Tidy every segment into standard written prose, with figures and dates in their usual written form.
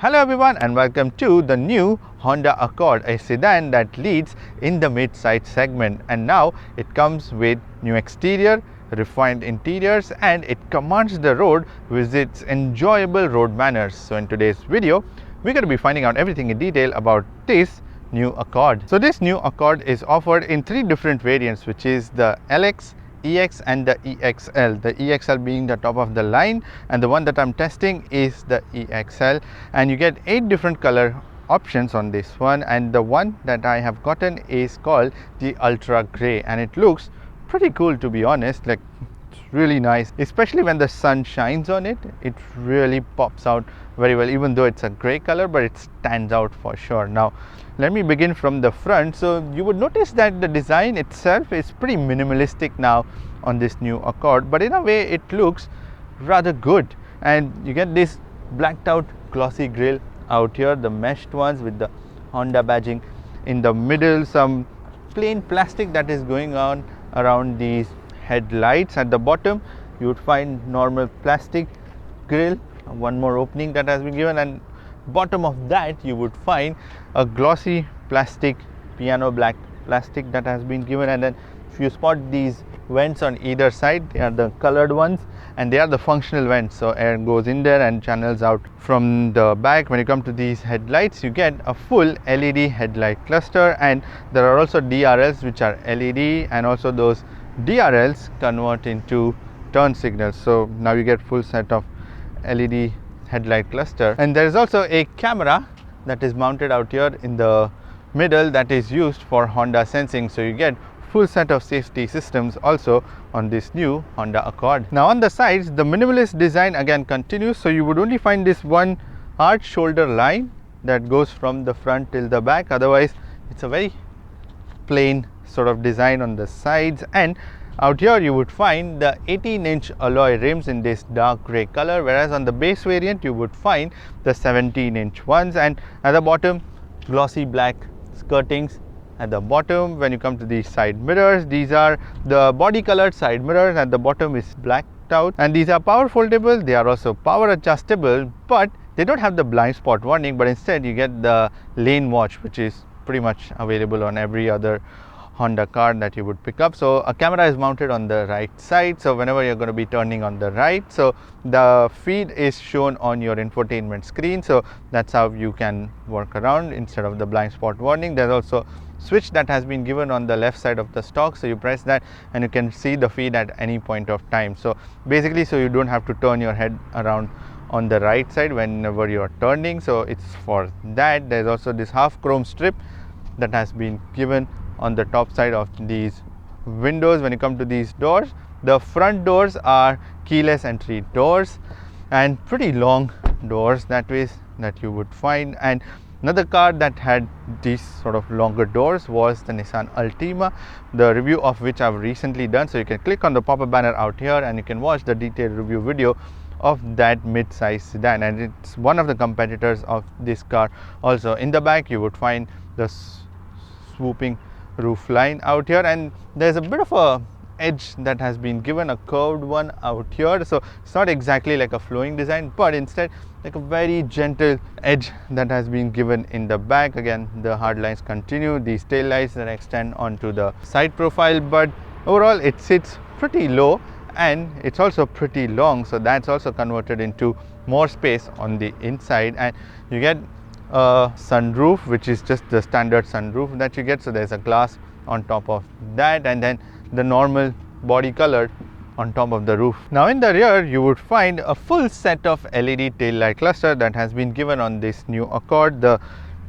Hello everyone and welcome to the new Honda Accord, a sedan that leads in the mid-size segment, and now it comes with new exterior, refined interiors, and it commands the road with its enjoyable road manners. So in today's video, we're going to be finding out everything in detail about this new Accord. So this new Accord is offered in three different variants, which is the LX, EX and the EXL. The EXL being the top of the line, and the one that I'm testing is the EXL, and you get 8 different color options on this one, and the one that I have gotten is called the Ultra Grey, and it looks pretty cool, to be honest. Like, it's really nice, especially when the sun shines on it. It really pops out very well, even though it's a gray color, but it stands out for sure. Now let me begin from the front. So you would notice that the design itself is pretty minimalistic now on this new Accord, but in a way it looks rather good, and you get this blacked out glossy grille out here, the meshed ones with the Honda badging in the middle, some plain plastic that is going on around these headlights. At the bottom you would find normal plastic grille, one more opening that has been given, and bottom of that you would find a glossy plastic, piano black plastic that has been given. And then if you spot these vents on either side, they are the colored ones, and they are the functional vents, so air goes in there and channels out from the back. When you come to these headlights, you get a full LED headlight cluster, and there are also DRLs which are LED, and also those DRLs convert into turn signals, so now you get full set of LED headlight cluster. And there is also a camera that is mounted out here in the middle that is used for Honda sensing, so you get full set of safety systems also on this new Honda Accord. Now on the sides, the minimalist design again continues, so you would only find this one arch shoulder line that goes from the front till the back. Otherwise it's a very plain sort of design on the sides, and out here you would find the 18-inch alloy rims in this dark gray color, whereas on the base variant you would find the 17-inch ones. And at the bottom, glossy black skirtings at the bottom. When you come to the side mirrors, these are the body colored side mirrors. At the bottom is blacked out, and these are power foldable. They are also power adjustable, but they don't have the blind spot warning, but instead you get the lane watch, which is pretty much available on every other Honda car that you would pick up. So a camera is mounted on the right side, so whenever you're going to be turning on the right, so the feed is shown on your infotainment screen, so that's how you can work around instead of the blind spot warning. There's also switch that has been given on the left side of the stock, so you press that and you can see the feed at any point of time. So basically, so you don't have to turn your head around on the right side whenever you're turning, so it's for that. There's also this half chrome strip that has been given on the top side of these windows. When you come to these doors, the front doors are keyless entry doors, and pretty long doors that you would find. And another car that had these sort of longer doors was the Nissan Altima, the review of which I've recently done. So you can click on the pop-up banner out here and you can watch the detailed review video of that mid-size sedan, and it's one of the competitors of this car. Also in the back you would find the swooping roof line out here, and there's a bit of a edge that has been given, a curved one out here. So it's not exactly like a flowing design, but instead like a very gentle edge that has been given in the back. Again, the hard lines continue, these tail lights that extend onto the side profile, but overall it sits pretty low and it's also pretty long, so that's also converted into more space on the inside. And you get a sunroof, which is just the standard sunroof that you get, so there's a glass on top of that, and then the normal body color on top of the roof. Now in the rear you would find a full set of LED tail light cluster that has been given on this new Accord. The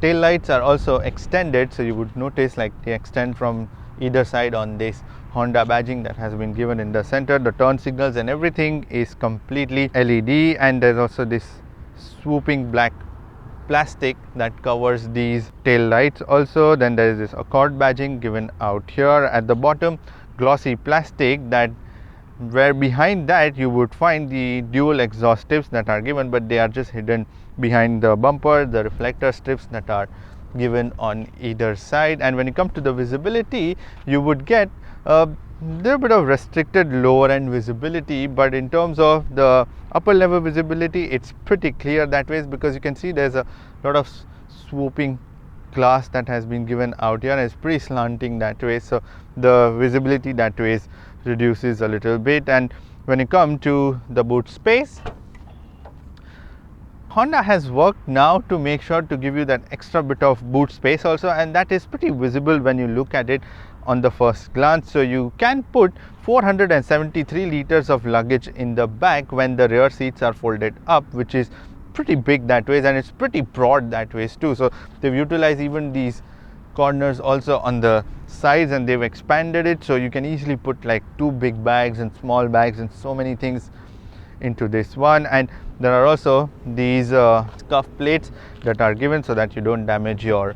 tail lights are also extended, so you would notice like they extend from either side on this Honda badging that has been given in the center. The turn signals and everything is completely LED, and there's also this swooping black plastic that covers these tail lights also. Then there is this Accord badging given out here. At the bottom, glossy plastic, that where behind that you would find the dual exhaust tips that are given, but they are just hidden behind the bumper, the reflector strips that are given on either side. And when you come to the visibility, you would get a They're a bit of restricted lower end visibility, but in terms of the upper level visibility, it's pretty clear that way, because you can see there's a lot of swooping glass that has been given out here, and it's pretty slanting that way, so the visibility that way reduces a little bit. And when you come to the boot space, Honda has worked now to make sure to give you that extra bit of boot space also, and that is pretty visible when you look at it on the first glance. So you can put 473 liters of luggage in the back when the rear seats are folded up, which is pretty big that way, and it's pretty broad that way too. So they've utilized even these corners also on the sides, and they've expanded it so you can easily put like 2 big bags and small bags and so many things into this one. And there are also these scuff plates that are given so that you don't damage your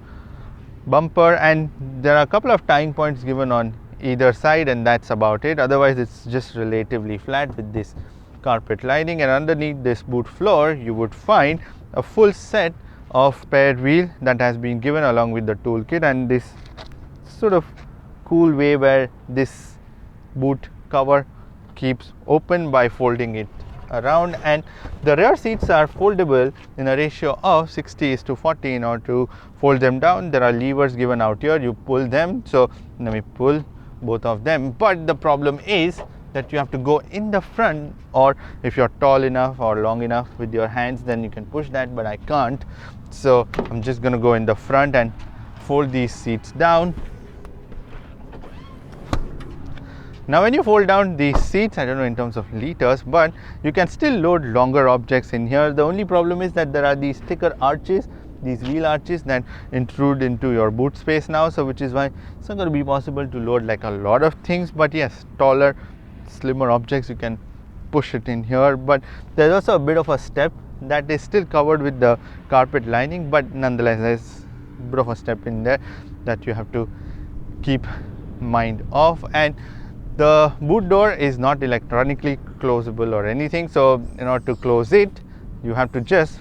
bumper, and there are a couple of tying points given on either side, and that's about it. Otherwise it's just relatively flat with this carpet lining. And underneath this boot floor you would find a full set of spare wheel that has been given along with the toolkit, and this sort of cool way where this boot cover keeps open by folding it around. And the rear seats are foldable in a ratio of 60:40. In order to fold them down, there are levers given out here, you pull them. So let me pull both of them, but the problem is that you have to go in the front, or if you're tall enough or long enough with your hands, then you can push that, but I can't. So I'm just going to go in the front and fold these seats down. Now when you fold down these seats, I don't know in terms of liters, but you can still load longer objects in here. The only problem is that there are these thicker arches, these wheel arches that intrude into your boot space now, so which is why it's not going to be possible to load like a lot of things. But yes, taller, slimmer objects you can push it in here. But there's also a bit of a step that is still covered with the carpet lining, but nonetheless there's a bit of a step in there that you have to keep mind of. And the boot door is not electronically closable or anything, so in order to close it you have to just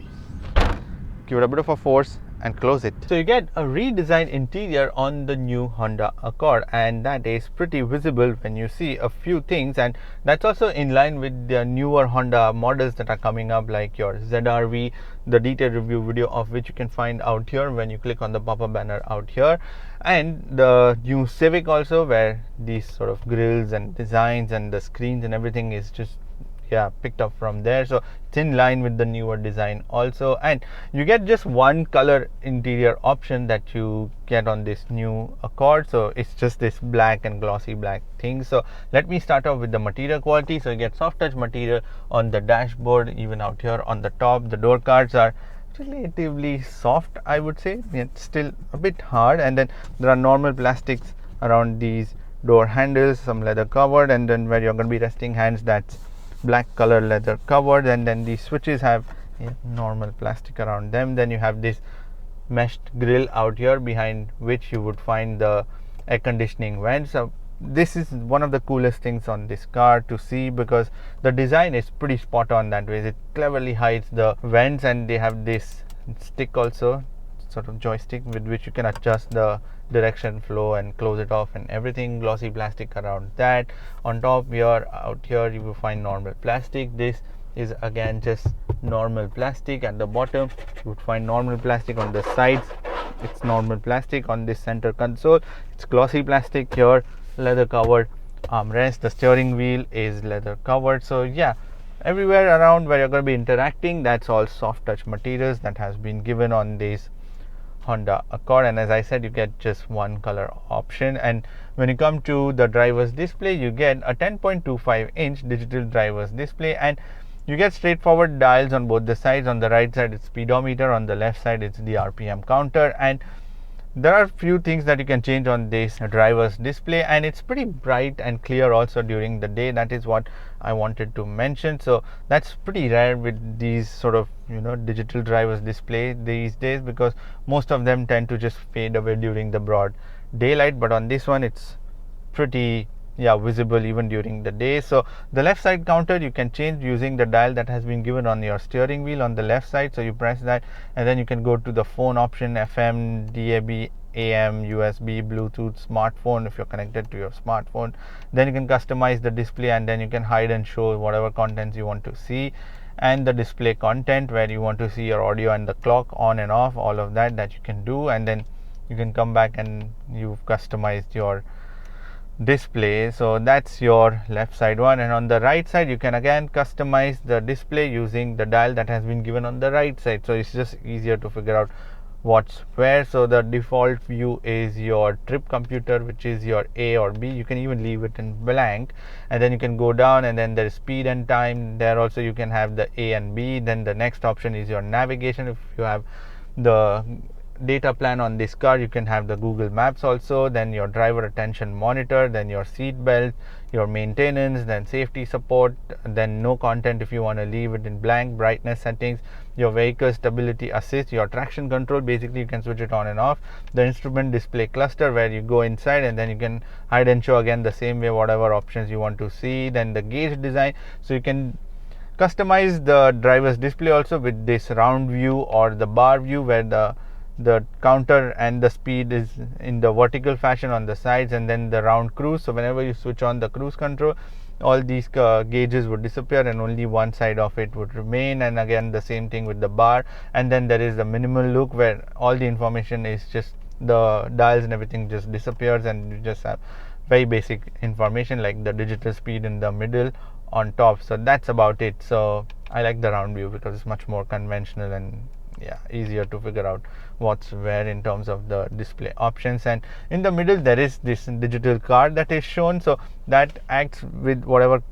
give it a bit of a force and close it. So you get a redesigned interior on the new Honda Accord, and that is pretty visible when you see a few things, and that's also in line with the newer Honda models that are coming up, like your ZR-V, the detailed review video of which you can find out here when you click on the pop-up banner out here, and the new Civic also, where these sort of grills and designs and the screens and everything is just picked up from there. So it's in line with the newer design also, and you get just one color interior option that you get on this new Accord. So it's just this black and glossy black thing. So let me start off with the material quality. So you get soft touch material on the dashboard, even out here on the top. The door cards are relatively soft, I would say. It's still a bit hard, and then there are normal plastics around these door handles, some leather covered, and then where you're going to be resting hands, that's black color leather covered. And then these switches have normal plastic around them. Then you have this meshed grill out here, behind which you would find the air conditioning vents. So this is one of the coolest things on this car to see, because the design is pretty spot on that way. It cleverly hides the vents, and they have this stick also, sort of joystick, with which you can adjust the direction flow and close it off and everything. Glossy plastic around that. On top here, out here, you will find normal plastic. This is again just normal plastic. At the bottom you would find normal plastic. On the sides it's normal plastic. On this center console it's glossy plastic. Here leather covered armrest. The steering wheel is leather covered. So yeah, everywhere around where you're going to be interacting, that's all soft touch materials that has been given on this Honda Accord. And as I said, you get just one color option. And when you come to the driver's display, you get a 10.25 inch digital driver's display, and you get straightforward dials on both the sides. On the right side it's speedometer, on the left side it's the RPM counter, and there are few things that you can change on this driver's display, and it's pretty bright and clear also during the day. That is what I wanted to mention. So that's pretty rare with these sort of digital driver's display these days, because most of them tend to just fade away during the broad daylight, but on this one it's pretty visible even during the day. So the left side counter you can change using the dial that has been given on your steering wheel on the left side. So you press that, and then you can go to the phone option, FM, DAB, AM, USB, Bluetooth, smartphone if you're connected to your smartphone. Then you can customize the display, and then you can hide and show whatever contents you want to see, and the display content where you want to see your audio and the clock on and off, all of that you can do. And then you can come back and you've customized your display. So that's your left side one, and on the right side you can again customize the display using the dial that has been given on the right side. So it's just easier to figure out what's where. So the default view is your trip computer, which is your A or B. You can even leave it in blank, and then you can go down, and then there is speed and time. There also you can have the A and B. Then the next option is your navigation. If you have the data plan on this car, you can have the Google Maps also. Then your driver attention monitor, then your seat belt, your maintenance, then safety support, then no content if you want to leave it in blank, brightness settings, your vehicle stability assist, your traction control, basically you can switch it on and off, the instrument display cluster where you go inside and then you can hide and show again the same way whatever options you want to see. Then the gauge design, so you can customize the driver's display also with this round view or the bar view where the counter and the speed is in the vertical fashion on the sides, and then the round cruise. So whenever you switch on the cruise control, all these gauges would disappear and only one side of it would remain. And again the same thing with the bar. And then there is the minimal look where all the information is just the dials and everything just disappears, and you just have very basic information like the digital speed in the middle on top. So that's about it. So I like the round view because it's much more conventional and easier to figure out what's where in terms of the display options. And in the middle there is this digital card that is shown, so that acts with whatever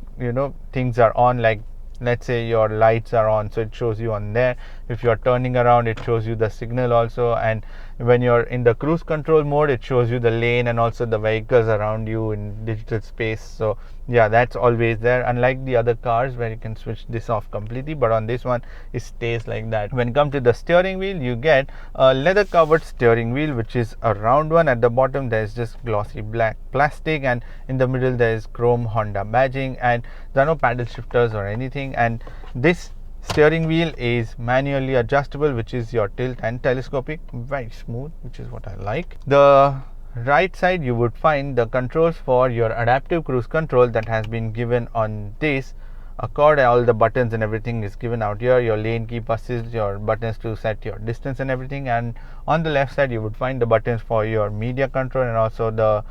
things are on, like let's say your lights are on, so it shows you on there. If you're turning around, it shows you the signal also, and when you're in the cruise control mode, it shows you the lane and also the vehicles around you in digital space. So that's always there, unlike the other cars where you can switch this off completely, but on this one it stays like that. When it comes to the steering wheel, you get a leather covered steering wheel, which is a round one. At the bottom there is just glossy black plastic, and in the middle there is chrome Honda badging, and there are no paddle shifters or anything. And this steering wheel is manually adjustable, which is your tilt and telescopic, very smooth, which is what I like. The right side you would find the controls for your adaptive cruise control that has been given on this Accord. All the buttons and everything is given out here, your lane keep assist, your buttons to set your distance and everything. And on the left side you would find the buttons for your media control and also the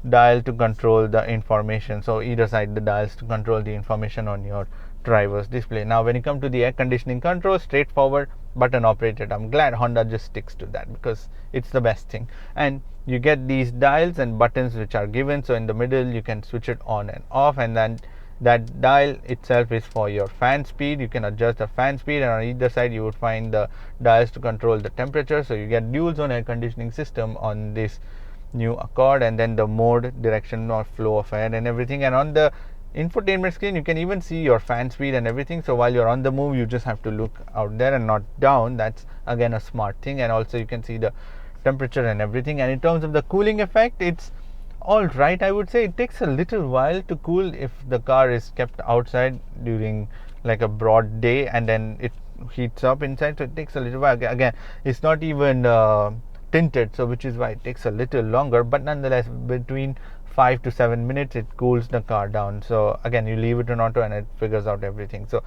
dial to control the information. So either side the dials to control the information on your driver's display. Now when you come to the air conditioning control, straightforward, button operated. I'm glad Honda just sticks to that because it's the best thing. And you get these dials and buttons which are given, so in the middle you can switch it on and off, and then that dial itself is for your fan speed. You can adjust the fan speed, and on either side you would find the dials to control the temperature. So you get dual zone air conditioning system on this new Accord, and then the mode, direction or flow of air and everything. And on the infotainment screen you can even see your fan speed and everything, so while you're on the move you just have to look out there and not down. That's again a smart thing. And also you can see the temperature and everything. And in terms of the cooling effect, it's all right, I would say. It takes a little while to cool if the car is kept outside during like a broad day, and then it heats up inside, so it takes a little while. Again, it's not even tinted, so which is why it takes a little longer, but nonetheless between 5 to 7 minutes it cools the car down. So again, you leave it on auto and it figures out everything. So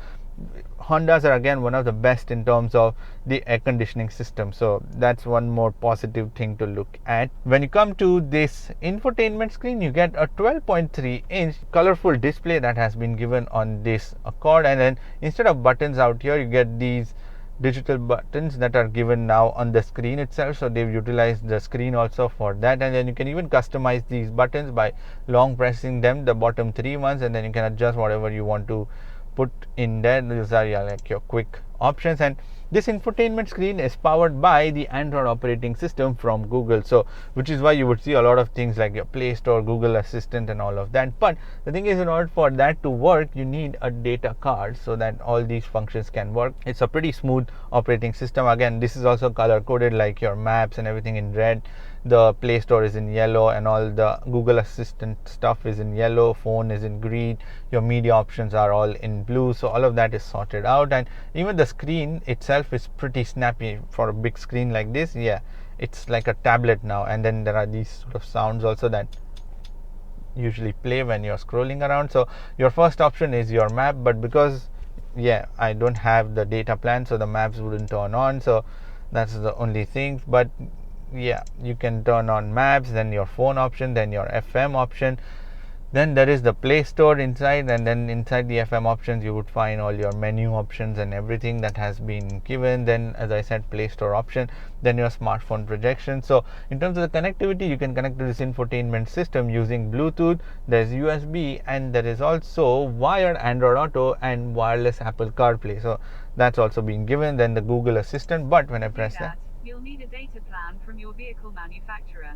Hondas are again one of the best in terms of the air conditioning system, so that's one more positive thing to look at. When you come to this infotainment screen, you get a 12.3 inch colorful display that has been given on this Accord, and then instead of buttons out here you get these digital buttons that are given now on the screen itself. So they've utilized the screen also for that, and then you can even customize these buttons by long pressing them, the bottom 3 ones, and then you can adjust whatever you want to put in there. These are like your quick options. And this infotainment screen is powered by the Android operating system from Google, so which is why you would see a lot of things like your Play Store, Google Assistant and all of that. But the thing is, in order for that to work, you need a data card so that all these functions can work. It's a pretty smooth operating system. Again, this is also color coded, like your maps and everything in red, the Play Store is in yellow, and all the Google Assistant stuff is in yellow, phone is in green, your media options are all in blue. So all of that is sorted out, and even the screen itself is pretty snappy for a big screen like this. it's like a tablet now. And then there are these sort of sounds also that usually play when you're scrolling around. So your first option is your map, but because I don't have the data plan, so the maps wouldn't turn on, so that's the only thing. But you can turn on maps, then your phone option, then your FM option, then there is the Play Store inside, and then inside the FM options you would find all your menu options and everything that has been given. Then, as I said, Play Store option, then your smartphone projection. So in terms of the connectivity, you can connect to this infotainment system using Bluetooth, there's USB, and there is also wired Android Auto and wireless Apple CarPlay. So that's also being given. Then the Google Assistant, but when I press that, you'll need a data plan from your vehicle manufacturer.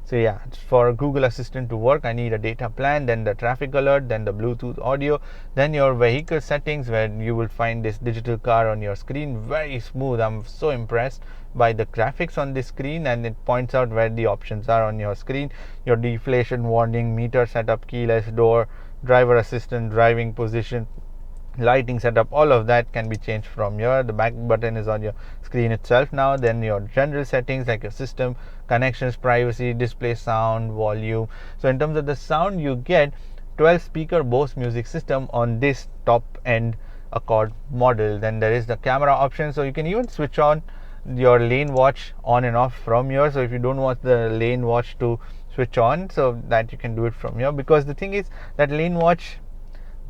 So for Google Assistant to work, I need a data plan, then the traffic alert, then the Bluetooth audio, then your vehicle settings, where you will find this digital car on your screen. Very smooth. I'm so impressed by the graphics on this screen, and it points out where the options are on your screen. Your deflation warning, meter setup, keyless door, driver assistant, driving position, lighting setup, all of that can be changed from here. The back button is on your screen itself now. Then your general settings like your system, connections, privacy, display, sound, volume. So in terms of the sound, you get 12 speaker Bose music system on this top end Accord model. Then there is the camera option, so you can even switch on your lane watch on and off from here. So if you don't want the lane watch to switch on, so that you can do it from here, because the thing is that lane watch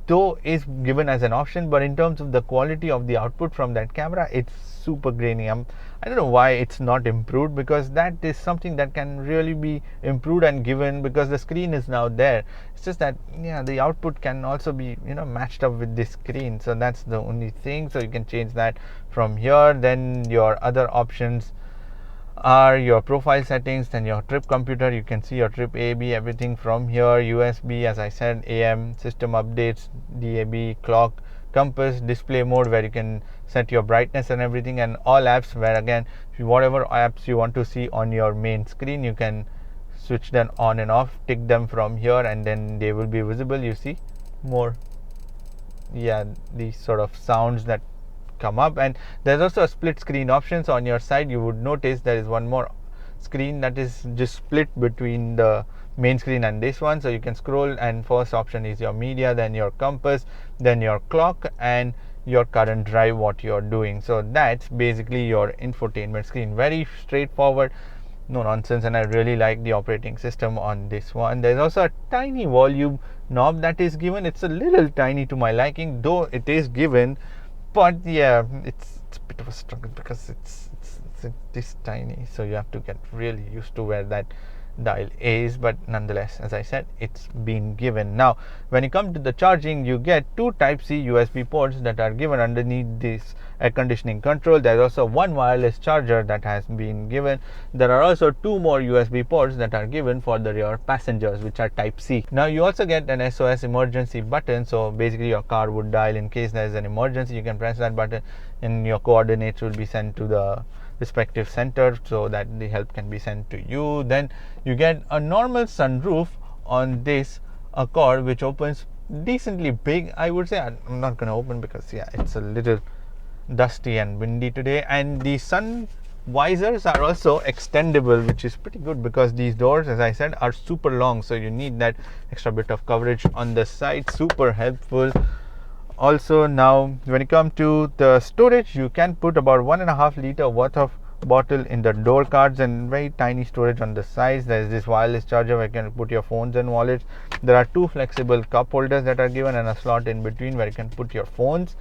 though is given as an option, but in terms of the quality of the output from that camera, it's super grainy. I don't know why it's not improved, because that is something that can really be improved and given, because the screen is now there. It's just that the output can also be matched up with this screen. So that's the only thing. So you can change that from here. Then your other options are your profile settings, then your trip computer. You can see your trip, AB, everything from here. USB, as I said, AM, system updates, DAB, clock, compass, display mode, where you can set your brightness and everything, and all apps, where again, whatever apps you want to see on your main screen, you can switch them on and off, tick them from here, and then they will be visible. You see more these sort of sounds that come up. And there's also a split screen options on your side. You would notice there is one more screen that is just split between the main screen and this one, so you can scroll, and first option is your media, then your compass, then your clock, and your current drive, what you're doing. So that's basically your infotainment screen. Very straightforward, no nonsense, and I really like the operating system on this one. There's also a tiny volume knob that is given. It's a little tiny to my liking, though it is given, but it's a bit of a struggle because it's this tiny, so you have to get really used to where that dial is. But nonetheless, as I said, it's been given. Now when you come to the charging, you get two Type-C USB ports that are given underneath this air conditioning control. There's also one wireless charger that has been given. There are also two more USB ports that are given for the rear passengers, which are Type-C. Now you also get an SOS emergency button, so basically your car would dial in case there is an emergency. You can press that button and your coordinates will be sent to the respective center, so that the help can be sent to you. Then you get a normal sunroof on this Accord, which opens decently big. I would say I'm not going to open because it's a little dusty and windy today. And the sun visors are also extendable, which is pretty good, because these doors, as I said, are super long, so you need that extra bit of coverage on the side. Super helpful. Also, now when you come to the storage, you can put about 1.5 liter worth of bottle in the door cards, and very tiny storage on the sides. There is this wireless charger where you can put your phones and wallets. There are two flexible cup holders that are given, and a slot in between where you can put your phones.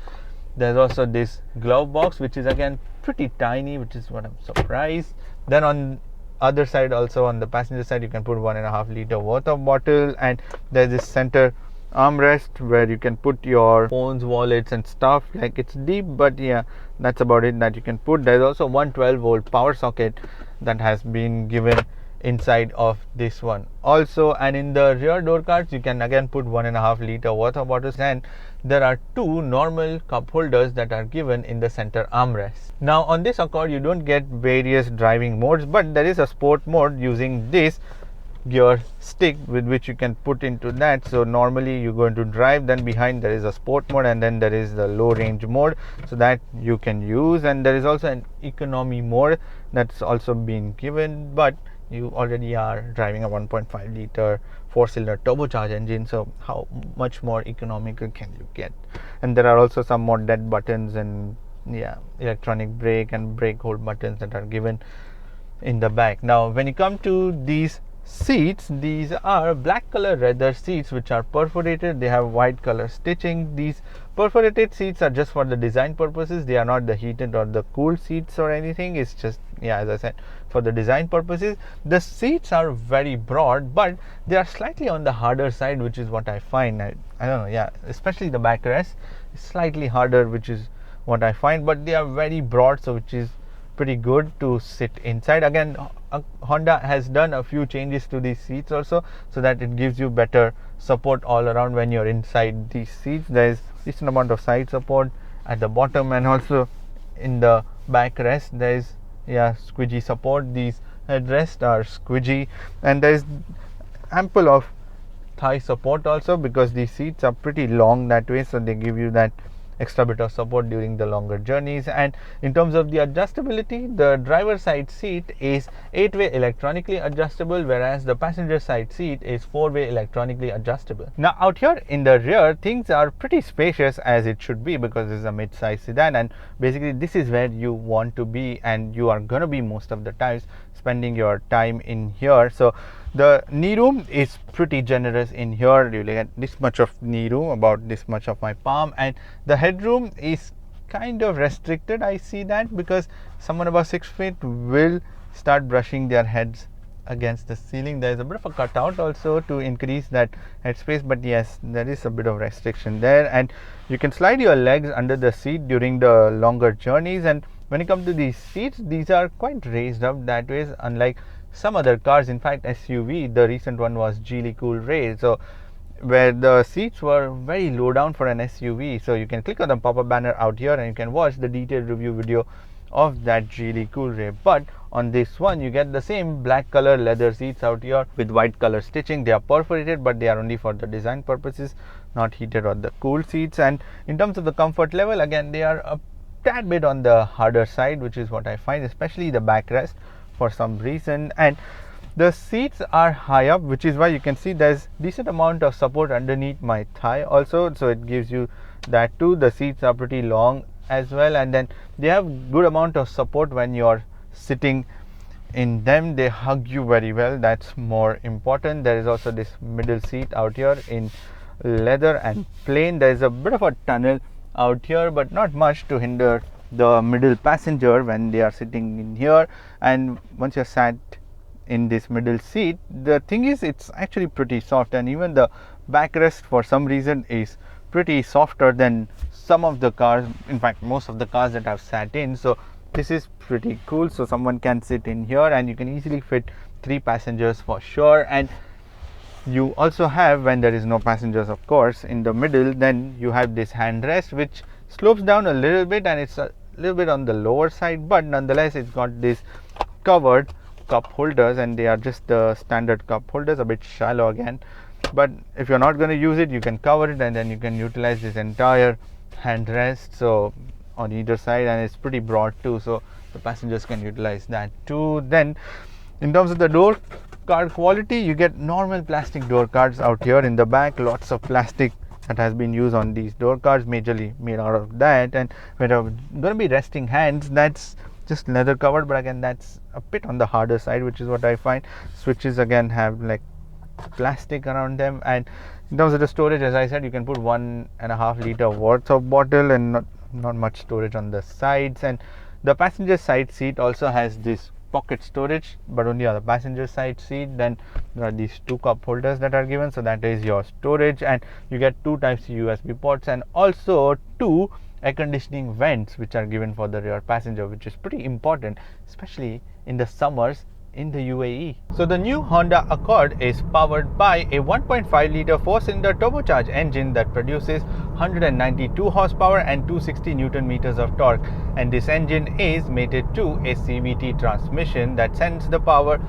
There's also this glove box, which is again pretty tiny, which is what I'm surprised. Then on other side, also on the passenger side, you can put 1.5 liter worth of bottle, and there's this center armrest where you can put your phones, wallets and stuff. Like, it's deep, but that's about it that you can put. There's also one 12-volt power socket that has been given inside of this one also. And in the rear door cards, you can again put 1.5 liter worth of bottles, and there are two normal cup holders that are given in the center armrest. Now on this Accord, you don't get various driving modes, but there is a sport mode using this gear stick with which you can put into that. So normally you're going to drive, then behind there is a sport mode, and then there is the low range mode, so that you can use. And there is also an economy mode that's also been given, but you already are driving a 1.5 liter 4-cylinder turbocharged engine, so how much more economical can you get? And there are also some more dead buttons and electronic brake and brake hold buttons that are given in the back. Now when you come to these seats, these are black color leather seats which are perforated. They have white color stitching. These perforated seats are just for the design purposes. They are not the heated or the cooled seats or anything. It's just, as I said, for the design purposes. The seats are very broad, but they are slightly on the harder side, which is what I find. I don't know, especially the backrest is slightly harder, which is what I find, but they are very broad, so which is pretty good to sit inside. Again, Honda has done a few changes to these seats also, so that it gives you better support all around when you're inside these seats. There is decent amount of side support at the bottom, and also in the backrest there is squidgy support. These headrests are squidgy, and there is ample of thigh support also, because these seats are pretty long that way, so they give you that extra bit of support during the longer journeys. And in terms of the adjustability, the driver side seat is 8-way electronically adjustable, whereas the passenger side seat is 4-way electronically adjustable. Now out here in the rear, things are pretty spacious, as it should be, because this is a mid-size sedan, and basically this is where you want to be, and you are gonna be most of the times spending your time in here. So the knee room is pretty generous in here. You get this much of knee room, about this much of my palm, and the headroom is kind of restricted. I see that because someone above 6 feet will start brushing their heads against the ceiling. There is a bit of a cutout also to increase that headspace, but yes, there is a bit of restriction there. And you can slide your legs under the seat during the longer journeys. And when you come to these seats, these are quite raised up that way, unlike some other cars. In fact, SUV, the recent one was Geely Cool Ray, so where the seats were very low down for an SUV. So you can click on the pop-up banner out here and you can watch the detailed review video of that Geely Cool Ray. But on this one, you get the same black color leather seats out here with white color stitching. They are perforated, but they are only for the design purposes, not heated or the cool seats. And in terms of the comfort level, again, they are a tad bit on the harder side, which is what I find, especially the backrest for some reason. And the seats are high up, which is why you can see there's decent amount of support underneath my thigh also, so it gives you that too. The seats are pretty long as well, and then they have good amount of support when you're sitting in them. They hug you very well, that's more important. There is also this middle seat out here in leather and plain. There is a bit of a tunnel out here, but not much to hinder the middle passenger when they are sitting in here. And once you're sat in this middle seat, the thing is, it's actually pretty soft, and even the backrest for some reason is pretty softer than some of the cars, in fact most of the cars that I've sat in. So this is pretty cool. So someone can sit in here, and you can easily fit 3 passengers for sure. And you also have, when there is no passengers of course in the middle, then you have this handrest which slopes down a little bit, and it's a little bit on the lower side, but nonetheless it's got this covered cup holders, and they are just the standard cup holders, a bit shallow again. But if you're not going to use it, you can cover it, and then you can utilize this entire handrest so on either side, and it's pretty broad too, so the passengers can utilize that too. Then in terms of the door card quality, you get normal plastic door cards out here in the back. Lots of plastic that has been used on these door cards, majorly made out of that. And when I'm going to be resting hands, that's just leather covered, but again that's a bit on the harder side, which is what I find. Switches again have like plastic around them. And in terms of the storage, as I said, you can put 1.5 liter worth of bottle, and not much storage on the sides. And the passenger side seat also has this pocket storage, but only on the passenger side seat. Then there are these 2 cup holders that are given, so that is your storage. And you get 2 Type-C USB ports, and also 2 air conditioning vents which are given for the rear passenger, which is pretty important, especially in the summers in the UAE. So the new Honda Accord is powered by a 1.5 liter 4-cylinder turbocharged engine that produces 192 horsepower and 260 Newton meters of torque, and this engine is mated to a CVT transmission that sends the power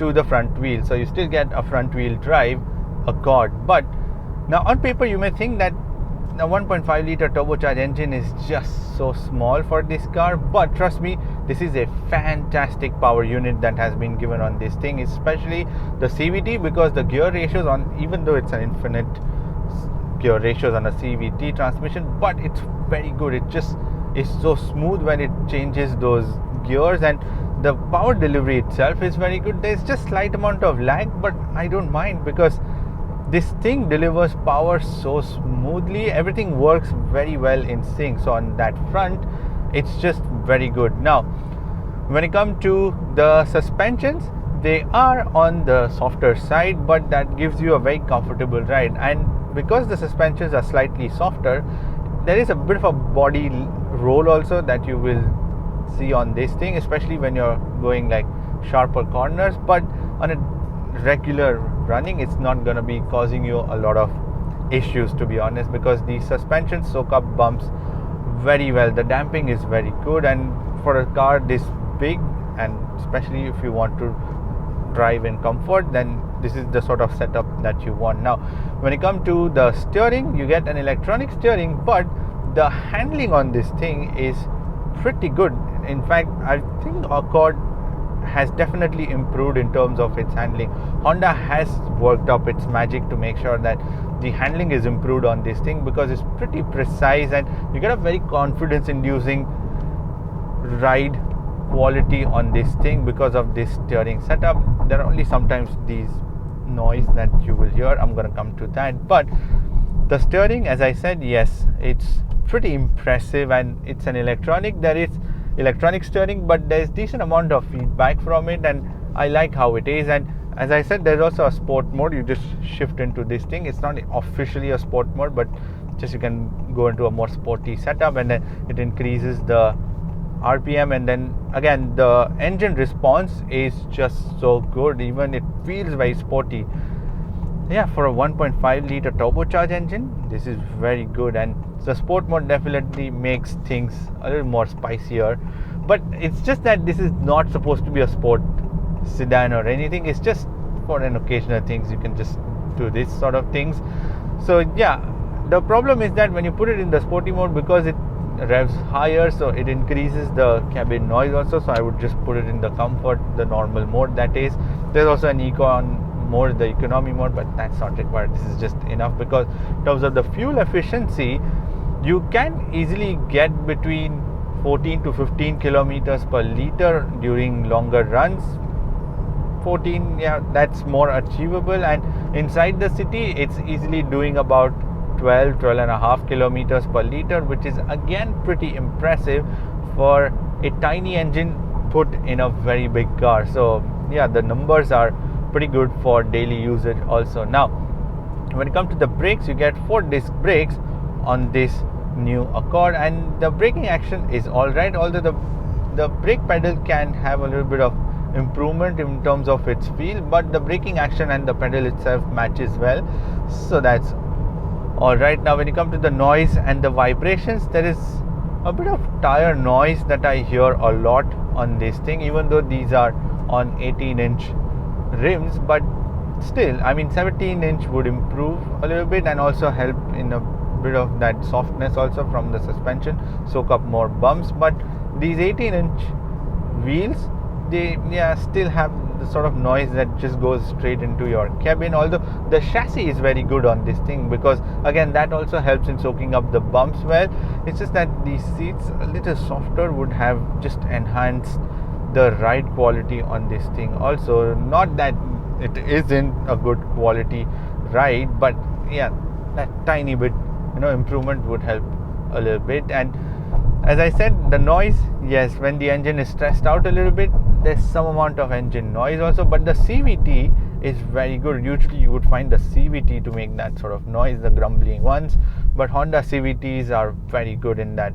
to the front wheel. So you still get a front wheel drive Accord. But now on paper you may think that a 1.5 liter turbocharged engine is just so small for this car, but trust me, this is a fantastic power unit that has been given on this thing, especially the CVT, because the gear ratios on, even though it's an infinite gear ratios on a CVT transmission, but it's very good. It just is so smooth when it changes those gears, and the power delivery itself is very good. There's just slight amount of lag, but I don't mind because this thing delivers power so smoothly. Everything works very well in sync. So on that front, it's just very good. Now, when it comes to the suspensions, they are on the softer side, but that gives you a very comfortable ride. And because the suspensions are slightly softer, there is a bit of a body roll also that you will see on this thing, especially when you're going like sharper corners. But on a regular running, it's not going to be causing you a lot of issues, to be honest, because the suspensions soak up bumps very well. The damping is very good, and for a car this big, and especially if you want to drive in comfort, then this is the sort of setup that you want. Now, when it comes to the steering, you get an electronic steering, but the handling on this thing is pretty good. In fact, I think Accord has definitely improved in terms of its handling. Honda has worked up its magic to make sure that the handling is improved on this thing, because it's pretty precise and you get a very confidence inducing ride quality on this thing because of this steering setup. There are only sometimes these noise that you will hear. I'm going to come to that, but the steering, as I said, yes, it's pretty impressive, and it's an electronic. There is electronic steering, but there's decent amount of feedback from it, and I like how it is. And as I said, there's also a sport mode. You just shift into this thing. It's not officially a sport mode, but just you can go into a more sporty setup, and then it increases the RPM, and then again the engine response is just so good. Even it feels very sporty. Yeah, for a 1.5 liter turbocharged engine, this is very good, and the sport mode definitely makes things a little more spicier. But it's just that this is not supposed to be a sport sedan or anything. It's just for an occasional things. You can just do this sort of things. So yeah, the problem is that when you put it in the sporty mode, because it revs higher, so it increases the cabin noise also. So I would just put it in the comfort, the normal mode, that is. There's also an econ mode, the economy mode, but that's not required. This is just enough, because in terms of the fuel efficiency, you can easily get between 14 to 15 kilometers per liter during longer runs. 14, yeah, that's more achievable, and inside the city it's easily doing about 12 and a half kilometers per liter, which is again pretty impressive for a tiny engine put in a very big car. So yeah, the numbers are pretty good for daily usage also. Now, when it comes to the brakes, you get 4-disc brakes on this new Accord, and the braking action is alright, although the brake pedal can have a little bit of improvement in terms of its feel, but the braking action and the pedal itself matches well, so that's alright. Now, when you come to the noise and the vibrations, there is a bit of tire noise that I hear a lot on this thing, even though these are on 18-inch rims, but still, I mean, 17-inch would improve a little bit and also help in a bit of that softness also from the suspension, soak up more bumps. But these 18-inch wheels, they still have the sort of noise that just goes straight into your cabin, although the chassis is very good on this thing, because again that also helps in soaking up the bumps well. It's just that the seats a little softer would have just enhanced the ride quality on this thing also. Not that it isn't a good quality ride, but yeah, that tiny bit improvement would help a little bit. And as I said, the noise, yes, when the engine is stressed out a little bit, there's some amount of engine noise also, but the CVT is very good. Usually you would find the CVT to make that sort of noise, the grumbling ones, but Honda CVTs are very good in that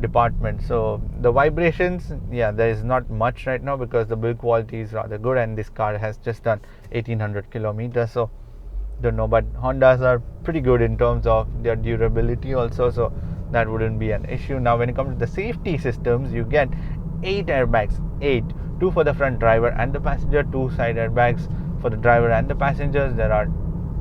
department. So the vibrations, yeah, there is not much right now because the build quality is rather good, and this car has just done 1800 kilometers, so don't know, but Hondas are pretty good in terms of their durability also, so that wouldn't be an issue. Now, when it comes to the safety systems, you get 8 airbags, 8, two for the front driver and the passenger, two side airbags for the driver and the passengers. There are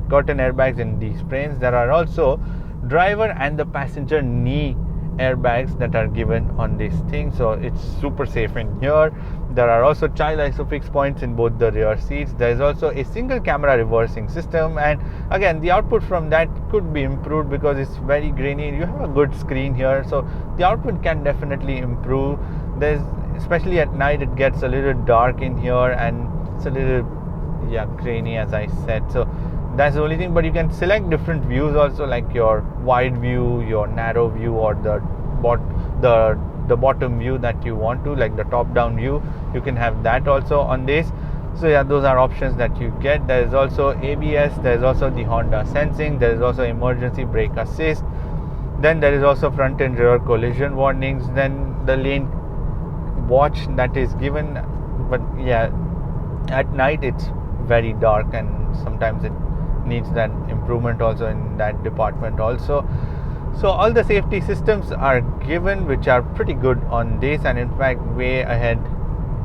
curtain airbags in these frames. There are also driver and the passenger knee airbags that are given on this thing, so it's super safe in here. There are also child ISOFix points in both the rear seats. There is also a single camera reversing system, and again the output from that could be improved because it's very grainy. You have a good screen here, so the output can definitely improve. There's, especially at night, it gets a little dark in here and it's a little grainy, as I said. So that's the only thing, but you can select different views also, like your wide view, your narrow view, or the bottom view that you want to, like the top down view. You can have that also on this. So yeah, those are options that you get. There is also ABS, there is also the Honda sensing, there is also emergency brake assist, then there is also front and rear collision warnings, then the lane watch that is given. But yeah, at night it's very dark and sometimes it needs that improvement also in that department also. So all the safety systems are given, which are pretty good on this, and in fact way ahead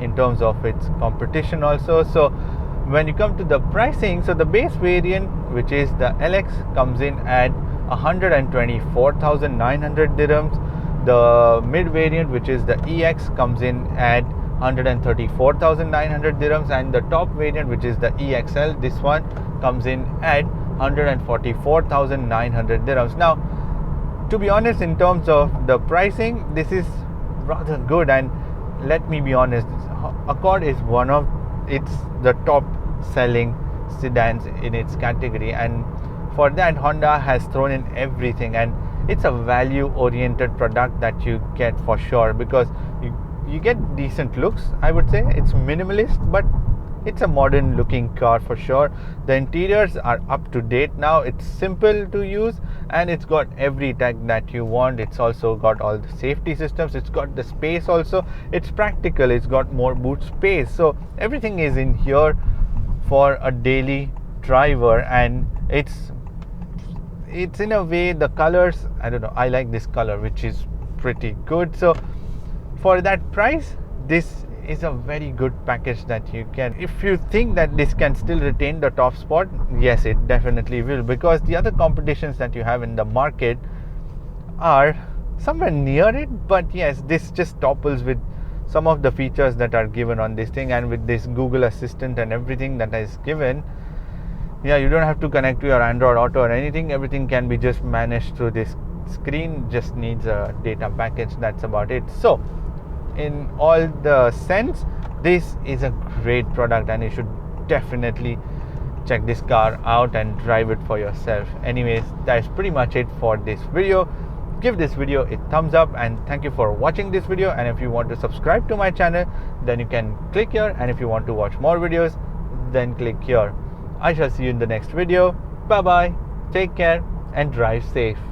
in terms of its competition also. So when you come to the pricing, so the base variant, which is the LX, comes in at 124,900 dirhams. The mid variant, which is the EX, comes in at 134,900 dirhams, and the top variant, which is the EXL, this one comes in at 144,900 dirhams. Now, to be honest, in terms of the pricing, this is rather good, and let me be honest, Accord is the top selling sedans in its category, and for that Honda has thrown in everything, and it's a value oriented product that you get for sure, because you get decent looks. I would say it's minimalist, but it's a modern looking car for sure. The interiors are up to date now. It's simple to use and it's got every tech that you want. It's also got all the safety systems. It's got the space also. It's practical. It's got more boot space. So everything is in here for a daily driver, and it's in a way, the colors, I don't know, I like this color, which is pretty good. So for that price, this is a very good package that you can. If you think that this can still retain the top spot, yes, it definitely will, because the other competitions that you have in the market are somewhere near it. But yes, this just topples with some of the features that are given on this thing, and with this Google Assistant and everything that is given. Yeah, you don't have to connect to your Android Auto or anything. Everything can be just managed through this screen. Just needs a data package. That's about it. So in all the sense, this is a great product, and you should definitely check this car out and drive it for yourself. Anyways, that's pretty much it for this video. Give this video a thumbs up, and thank you for watching this video. And if you want to subscribe to my channel, then you can click here, and if you want to watch more videos, then click here. I shall see you in the next video. Bye bye, take care and drive safe.